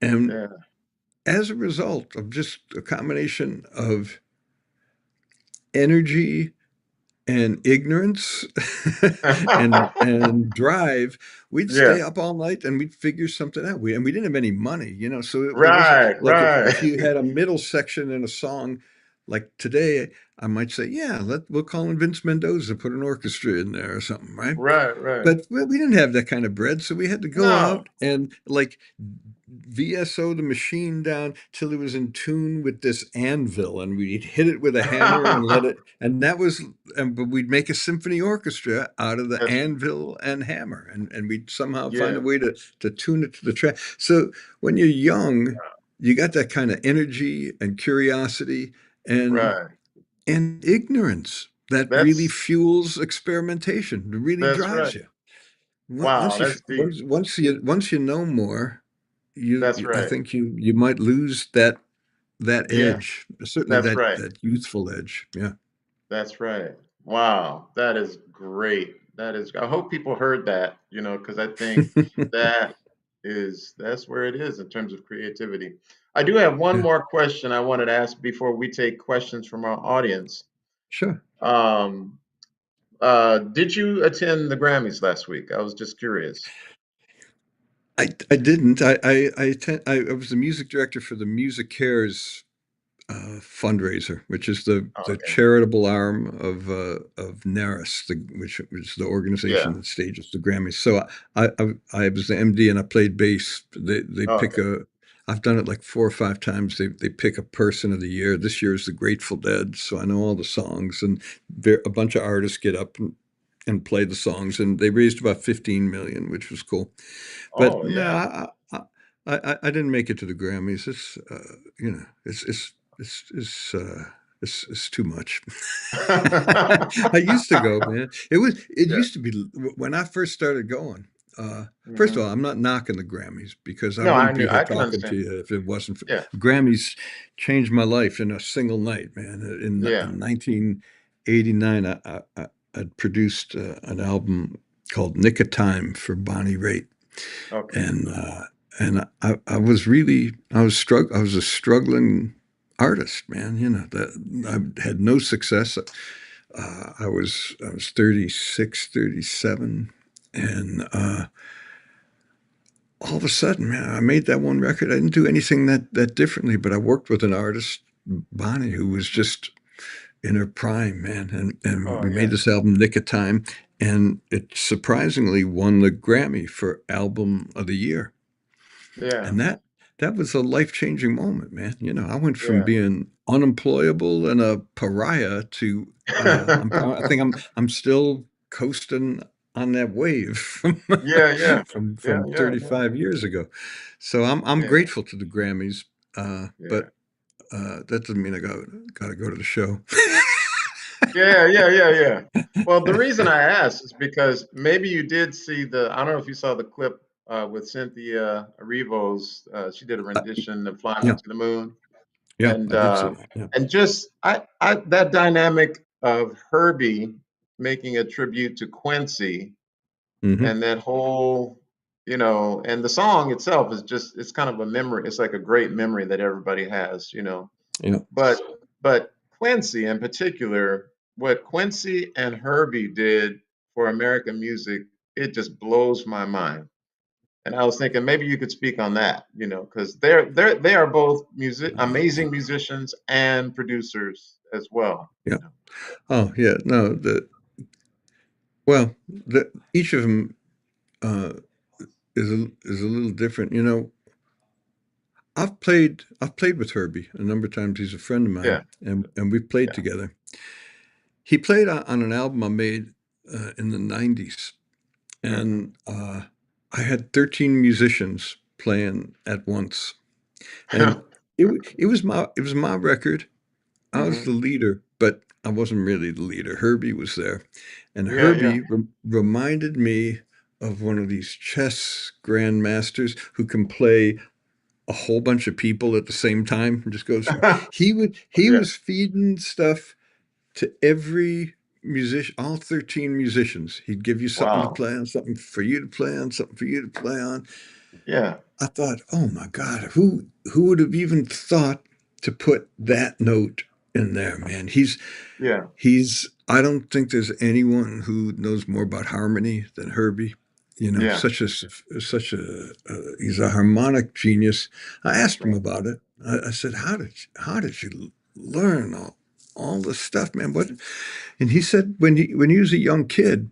And Yeah. as a result of just a combination of energy and ignorance and drive, we'd Yeah. stay up all night and we'd figure something out. We didn't have any money. So it wasn't Right. like Right. if you had a middle section in a song, like today, I might say, yeah, we'll call in Vince Mendoza, put an orchestra in there or something, right? Right. Right. But we didn't have that kind of bread, so we had to go No. out and like VSO the machine down till it was in tune with this anvil, and we'd hit it with a hammer and let it, and that was, but we'd make a symphony orchestra out of the That's anvil and hammer, and we'd somehow find a yeah. way to tune it to the track. So when you're young, you got that kind of energy and curiosity and Right. and ignorance that really That's fuels experimentation. It really that's drives right. you. Wow. That's deep. Once you know more, That's I right. think you might lose that Yeah. edge, certainly That's that right. that youthful edge. Yeah. That's right. Wow. That is great. I hope people heard that, because I think that that's where it is in terms of creativity. I do have one Yeah. more question I wanted to ask before we take questions from our audience. Sure. Um, did you attend the Grammys last week? I was just curious. I didn't. I was the music director for the Music Cares fundraiser, which is the Oh, the okay. charitable arm of NARIS, which is the organization Yeah. that stages the Grammys. So I was the MD and I played bass. They Oh, pick okay. a. I've done it like 4 or 5 times. They pick a person of the year. This year is the Grateful Dead, so I know all the songs, and a bunch of artists get up and play the songs, and they raised about 15 million, which was cool. But Oh, no, yeah. I didn't make it to the Grammys. It's it's it's too much. I used to go, man. It Yeah. used to be when I first started going. First of Hmm. all, I'm not knocking the Grammys because I No, I wouldn't be knew. here I can talking to understand. you if it wasn't for Yeah. Grammys changed my life in a single night, man. Yeah. In 1989, I'd produced an album called "Nick of Time" for Bonnie Raitt, Okay. and I was really I was a struggling artist, man. You know that I had no success. I was 36, 37, and all of a sudden, man, I made that one record. I didn't do anything that differently, but I worked with an artist, Bonnie, who was just in her prime, man, and Oh, we made yeah. this album, Nick of Time, and it surprisingly won the Grammy for Album of the Year. Yeah. And that was a life-changing moment, man. You know, I went from Yeah. being unemployable and a pariah to I think I'm still coasting on that wave from Yeah. Yeah. Yeah. from Yeah. Yeah. 35 years ago. So I'm Yeah. grateful to the Grammys, Yeah. but that doesn't mean I got to go to the show. Yeah. Yeah. Yeah. Yeah. Well, the reason I asked is because maybe you did see I don't know if you saw the clip with Cynthia Erivo's. She did a Uh, rendition of "Fly Me yeah, to the Moon," yeah, and I did see that. Yeah. just I that dynamic of Herbie making a tribute to Quincy, Hmm. and that whole, and the song itself is just, it's kind of a memory. It's like a great memory that everybody has. Yeah. But Quincy in particular, what Quincy and Herbie did for American music, it just blows my mind. And I was thinking maybe you could speak on that, because they are both amazing musicians and producers as well. Yeah. Oh, yeah. No, each of them uh, is a little different. You know, I've played with Herbie a number of times. He's a friend of Yeah, mine, and we've played yeah. together. He played on an album I made in the '90s, Hmm. and I had 13 musicians playing at once, and it was my record. I was Hmm. the leader, but I wasn't really the leader. Herbie was there, and Yeah, yeah. Herbie reminded me of one of these chess grandmasters who can play a whole bunch of people at the same time and just goes from he Yeah. was feeding stuff to every musician, all 13 musicians. He'd give you something to Wow. play on, something for you to play on, something for you to play on. Yeah. I thought, oh my God, who would have even thought to put that note in there, man? Yeah. I don't think there's anyone who knows more about harmony than Herbie. You know, Yeah. he's a harmonic genius. I That's asked him right. about it. I said, how did you learn all this stuff, man? What? And he said when he was a young kid,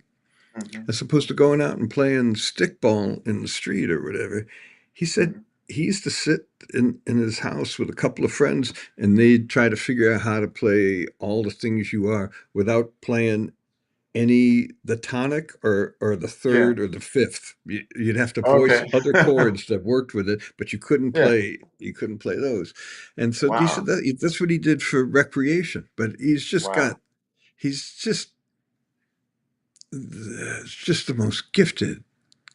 Hmm. as opposed to going out and playing stickball in the street or whatever, he said Hmm. he used to sit in his house with a couple of friends and they'd try to figure out how to play All the Things You Are without playing the tonic or the Yeah. third or the fifth. You'd have to voice Okay. other chords that worked with it, but Yeah. you couldn't play those. And so he said Wow. that's what he did for recreation. But Wow. he's just the most gifted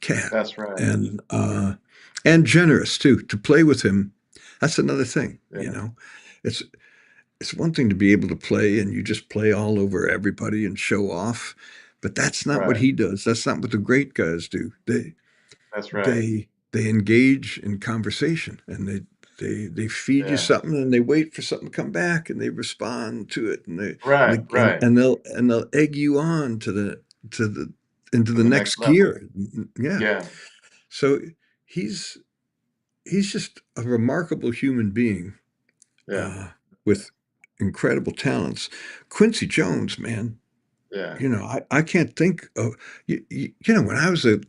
cat, That's right. and generous too. To play with him, that's another thing. You Yeah. know, it's it's one thing to be able to play and you just play all over everybody and show off, but that's not what Right. he does. That's not what the great guys do. That's right. They engage in conversation and they feed you Yeah. something and they wait for something to come back and they respond to it Right. Right. and they'll egg you on to the into To the the next next level. gear. Yeah. Yeah. So he's he's just a remarkable human being. Yeah. Uh, with incredible talents. Quincy Jones, man, Yeah. I can't think of, when I was like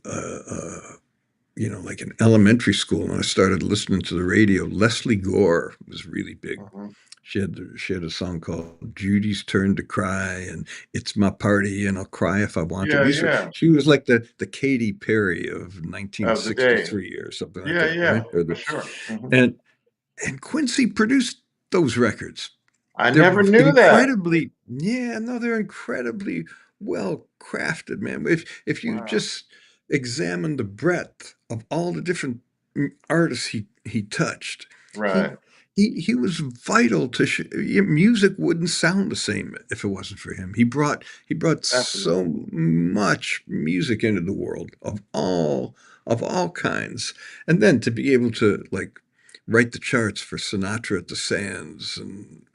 in elementary school and I started listening to the radio, Leslie Gore was really big. Mhm. She had a song called Judy's Turn to Cry and It's My Party and I'll Cry If I Want to. Yeah, yeah. She was like the Katy Perry of Of the day. 1963 or something like Yeah, that, yeah, right? Or for sure. and and Quincy produced those records. I They're never knew that. incredibly, yeah, no, they're incredibly well crafted, man. If you Wow. just examine the breadth of all the different artists he touched, he Right. he was vital to music wouldn't sound the same if it wasn't for him. He brought Definitely. so much music into the world of all kinds, and then to be able to like write the charts for Sinatra at the Sands and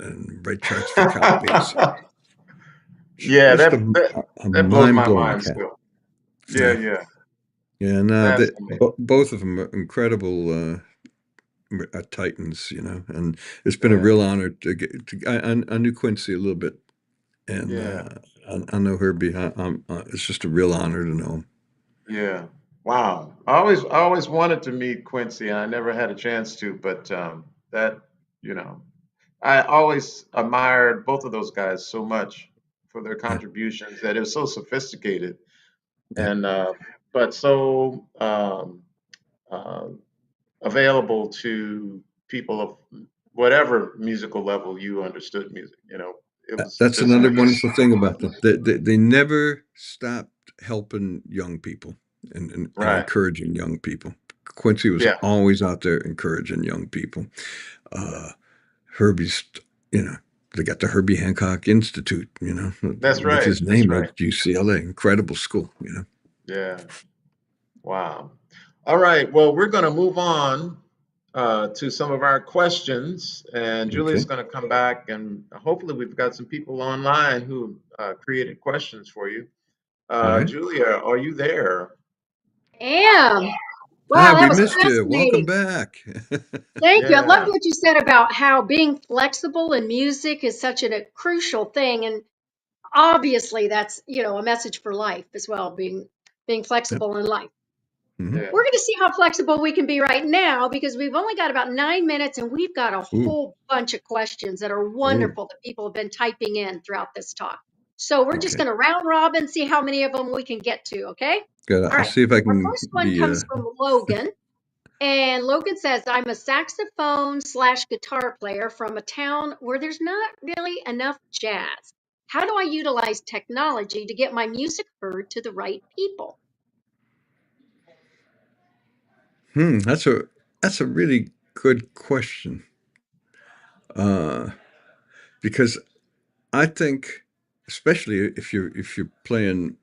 write charts for Count Basie. Yeah, Just that a that blows mind my blowing mind cat. still. Yeah, Yeah, yeah. yeah. No, That's amazing. both of them are incredible titans, and it's been a Yeah, real honor to get. I knew Quincy a little bit, and yeah, I know her behind. It's just a real honor to know him. yeah. Wow. I always wanted to meet Quincy, and I never had a chance to, but that, you know, I always admired both of those guys so much for their Yeah, contributions that it was so sophisticated yeah. and but so uh, available to people of whatever musical level you understood music. It was That's just another really wonderful thing about them. They never stopped helping young people and right. encouraging young people. Quincy was Yeah, always out there encouraging young people. Uh, Herbie's, you know, they got the Herbie Hancock Institute, that's with right. his That's name right. at UCLA. Incredible school. Yeah. Wow. All right. Well, we're going to move on to some of our questions, and Julia's Okay. going to come back, and hopefully, we've got some people online who created questions for you. All right. Julia, are you there? Am. Hi, Wow, that we was missed you. Welcome fascinating. back. Thank you. I loved Yeah. what you said about how being flexible in music is such a crucial thing. And obviously that's, a message for life as well, being Yep. flexible in life. Hmm. Yeah. We're going to see how flexible we can be right now because we've only got about 9 minutes and we've got a Ooh. whole bunch of questions that are Ooh. wonderful that people have been typing in throughout this talk. So we're just Okay. going to round robin, see how many of them we can get to. Okay. Good. All I'll right. see if I Our can first one be. comes from Logan. And Logan says, I'm a saxophone slash guitar player from a town where there's not really enough jazz. How do I utilize technology to get my music heard to the right people? That's a really good question. Uh, because I think, especially if you're playing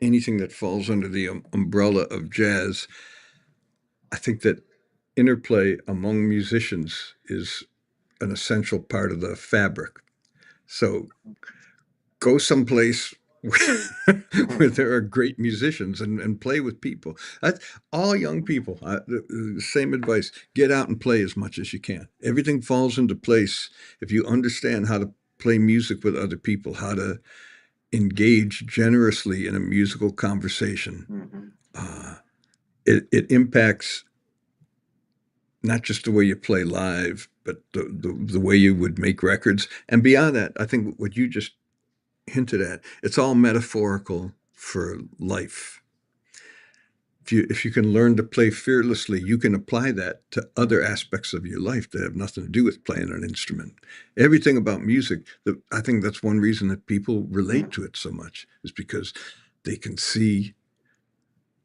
anything that falls under the umbrella of jazz, I think that interplay among musicians is an essential part of the fabric. So go someplace where there are great musicians and play with people. That's all young people. The same advice: get out and play as much as you can. Everything falls into place if you understand how to play music with other people, how to engage generously in a musical conversation. Hmm. Uh, it impacts not just the way you play live, but the way you would make records. And beyond that, I think what you just hinted at, it's all metaphorical for life. If you can learn to play fearlessly, you can apply that to other aspects of your life that have nothing to do with playing an instrument. Everything about music, I think that's one reason that people relate to it so much, is because they can see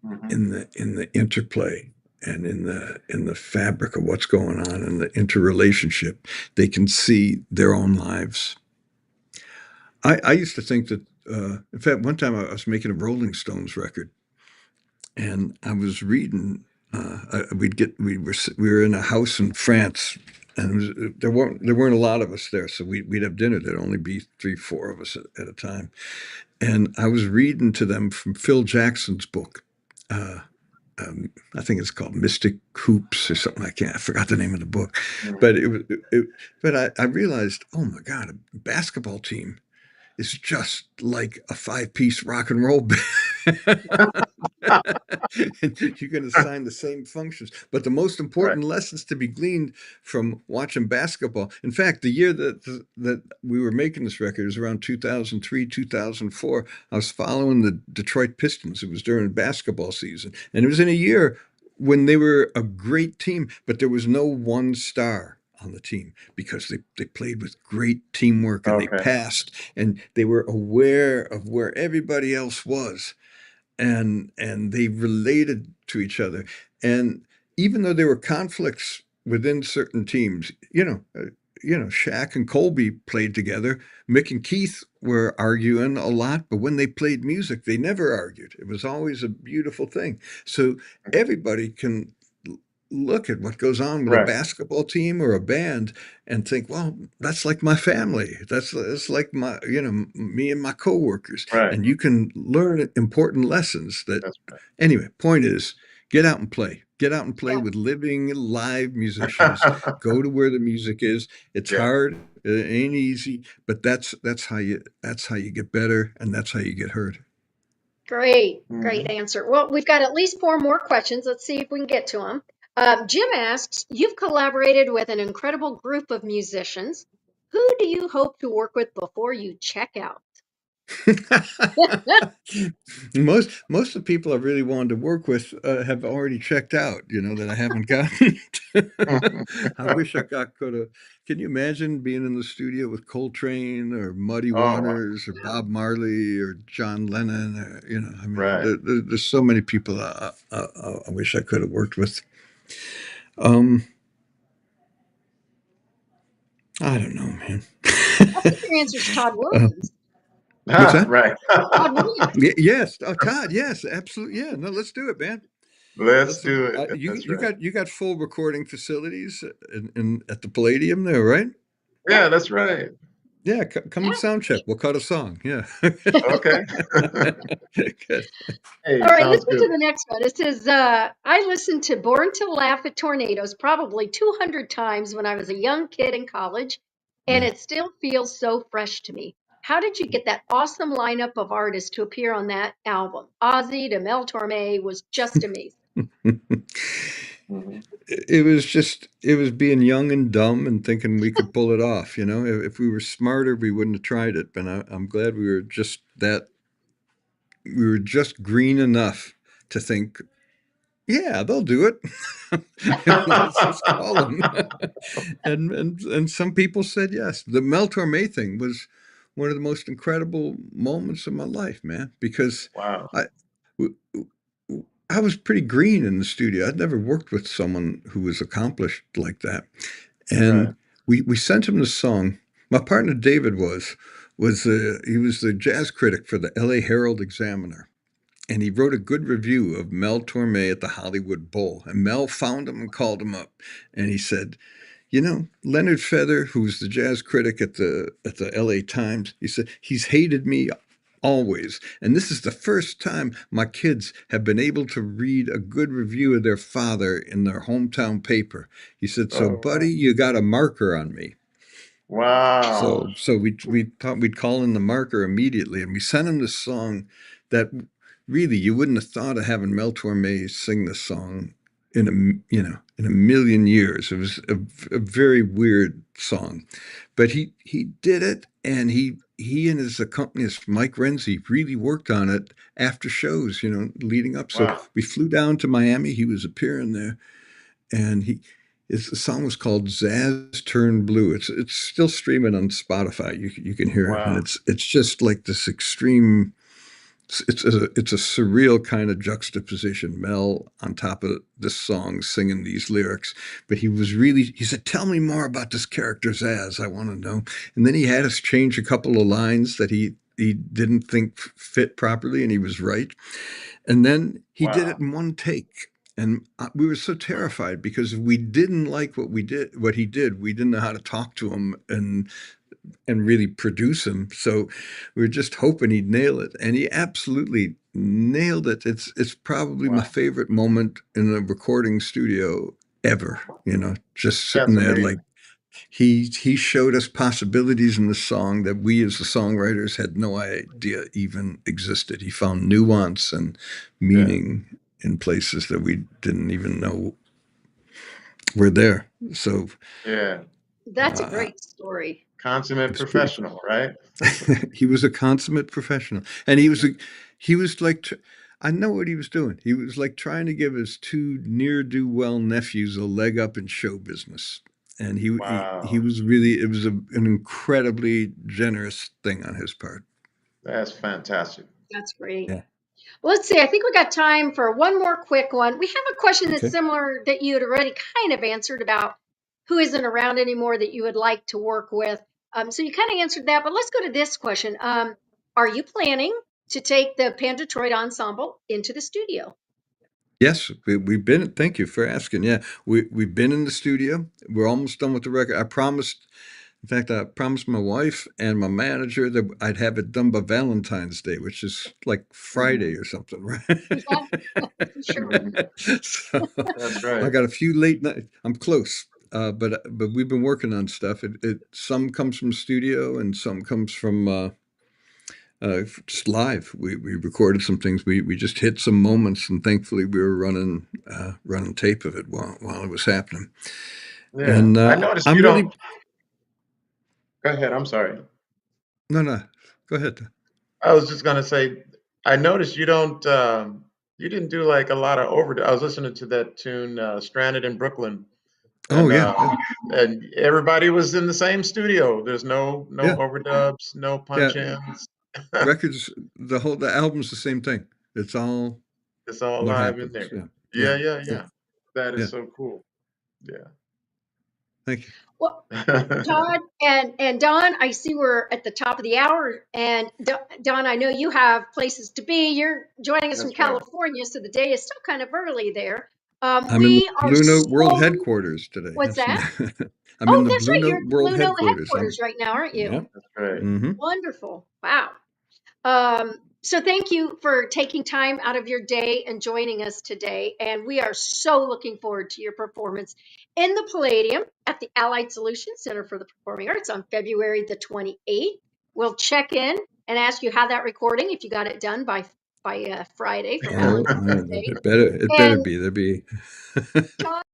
Hmm. in the interplay and in the fabric of what's going on in the interrelationship. They can see their own lives. I used to think that. In fact, one time I was making a Rolling Stones record, and I was reading. We were in a house in France, and there weren't a lot of us there, so we'd have dinner. There'd only be 3, 4 of us at a time, and I was reading to them from Phil Jackson's book. I think it's called Mystic Hoops or something like that. I forgot the name of the book, Mhm. but I realized, oh my God, a basketball team is just like a 5-piece rock and roll band. And you can assign the same functions. But the most Right. important lessons to be gleaned from watching basketball. In fact, the year that we were making this record was around 2003, 2004. I was following the Detroit Pistons. It was during basketball season. And it was in a year when they were a great team, but there was no one star on the team because they played with great teamwork and they Okay. passed and they were aware of where everybody else was and they related to each other. And even though there were conflicts within certain teams, Shaq and Colby played together. Mick and Keith were arguing a lot, but when they played music, they never argued. It was always a beautiful thing. So everybody can look at what goes on with a Right. basketball team or a band and think, well, that's like my family. That's like me and my coworkers. Right. And you can learn important lessons that, That's right. anyway, point is get out and play. Get out and play Yeah. with living live musicians. Go to where the music is. It's Yeah. hard. It ain't easy, but that's how you get better and that's how you get heard. Great Mhm. answer. Well, we've got at least 4 more questions. Let's see if we can get to them. Jim asks, you've collaborated with an incredible group of musicians. Who do you hope to work with before you check out? Most of the people I really wanted to work with have already checked out. That I haven't gotten. I wish could have. Can you imagine being in the studio with Coltrane or Muddy Oh, wow. Waters or Bob Marley or John Lennon? I mean, Right. there's so many people I wish I could have worked with. Um, I don't know, man. I think your answer is Todd uh, Williams. what's that? Right. Todd Williams. Yes. Oh, Todd. Yes, absolutely. Yeah. No, let's do it, man. Let's do it. You That's right. you got full recording facilities in at the Palladium there, right? Yeah, that's right. Yeah, come and sound check. We'll cut a song. Yeah. Okay. Good. Hey, All right, sounds let's go good. to the next one. It says, I listened to Born to Laugh at Tornadoes probably 200 times when I was a young kid in college, and Yeah. it still feels so fresh to me. How did you get that awesome lineup of artists to appear on that album? Ozzy to Mel Torme was just amazing. Mhm. It was being young and dumb and thinking we could pull it off. If we were smarter, we wouldn't have tried it. But I'm glad we were just green enough to think, yeah, they'll do it. Let's just call them. And some people said yes. The Mel Torme thing was one of the most incredible moments of my life, man, because Wow. I w- w- I was pretty green in the studio. I'd never worked with someone who was accomplished like that. Right. And we sent him the song. My partner David he was the jazz critic for the LA Herald Examiner, and he wrote a good review of Mel Torme at the Hollywood Bowl. And Mel found him and called him up, and he said, Leonard Feather, who's the jazz critic at the LA Times, he said he's hated me always, and this is the first time my kids have been able to read a good review of their father in their hometown paper. He said, so Oh, wow. buddy, you got a marker on me. Wow. So we thought we'd call in the marker immediately, and we sent him this song that really you wouldn't have thought of having Mel Torme sing this song in a million years. It was a very weird song, but he did it, and he and his accompanist Mike Renzi really worked on it after shows, leading up. So Wow. we flew down to Miami. He was appearing there, and the song was called "Zaz Turned Blue." It's still streaming on Spotify. You can hear it, and Wow. it's just like this extreme. It's a surreal kind of juxtaposition. Mel on top of this song singing these lyrics, but he said, "Tell me more about this character Zaz. I want to know." And then he had us change a couple of lines that he didn't think fit properly, and he was right. And then he did Wow. it in one take. And we were so terrified because if we didn't like what he did, we didn't know how to talk to him and really produce him. So we were just hoping he'd nail it. And he absolutely nailed it. It's probably my Wow. favorite moment in a recording studio ever. You know, just sitting That's there amazing. like he showed us possibilities in the song that we as the songwriters had no idea even existed. He found nuance and Yeah. meaning in places that we didn't even know were there. So Yeah. That's a uh, great story. it Consummate was pretty professional, right? he was a consummate professional, and he was like I know what he was doing. He was like trying to give his two near do well nephews a leg up in show business, and he Wow. was really it was an incredibly generous thing on his part. That's fantastic. That's great. Yeah. Well, let's see. I think we got time for one more quick one. We have a question that's Okay. similar that you had already kind of answered about who isn't around anymore that you would like to work with. So you kind of answered that, but let's go to this question. Are you planning to take the Pan-Detroit Ensemble into the studio? Yes, we've been. Thank you for asking. Yeah, we've been in the studio. We're almost done with the record. I promised. In fact, I promised my wife and my manager that I'd have it done by Valentine's Day, which is like Friday or something, right? Yeah, for sure. So That's I great. got a few late nights. I'm close, but we've been working on stuff. It some comes from studio and some comes from just live. We recorded some things. We just hit some moments, and thankfully we were running tape of it while it was happening. Yeah. And I noticed I'm you don't. really Go ahead. I'm sorry. no. Go ahead. I was just gonna say, I noticed you don't. You didn't do like a lot of overdub. I was listening to that tune, "Stranded in Brooklyn," Oh and yeah, everybody was in the same studio. There's no yeah, overdubs, no yeah. punch-ins. Records. The album's the same thing. It's all It's all what live in happens. there. Yeah, Yeah, yeah, yeah, yeah, yeah. That is yeah. so cool. Yeah. Thank you. Well, Todd and Don, I see we're at the top of the hour. And Don, I know you have places to be. You're joining us from That's right. California, so the day is still kind of early there. I'm in the We are Blue Note World so. headquarters today. What's that? I'm in Oh, the that's Blue right. You're Note at the World Blue Note headquarters. headquarters right now, aren't you? Yeah. That's right. Mm-hmm. Wonderful. Wow. So thank you for taking time out of your day and joining us today. And we are so looking forward to your performance in the Palladium at the Allied Solutions Center for the Performing Arts on February the 28th. We'll check in and ask you how that recording, if you got it done by Friday for Oh, Valentine's Day. it better And be. There be. Todd,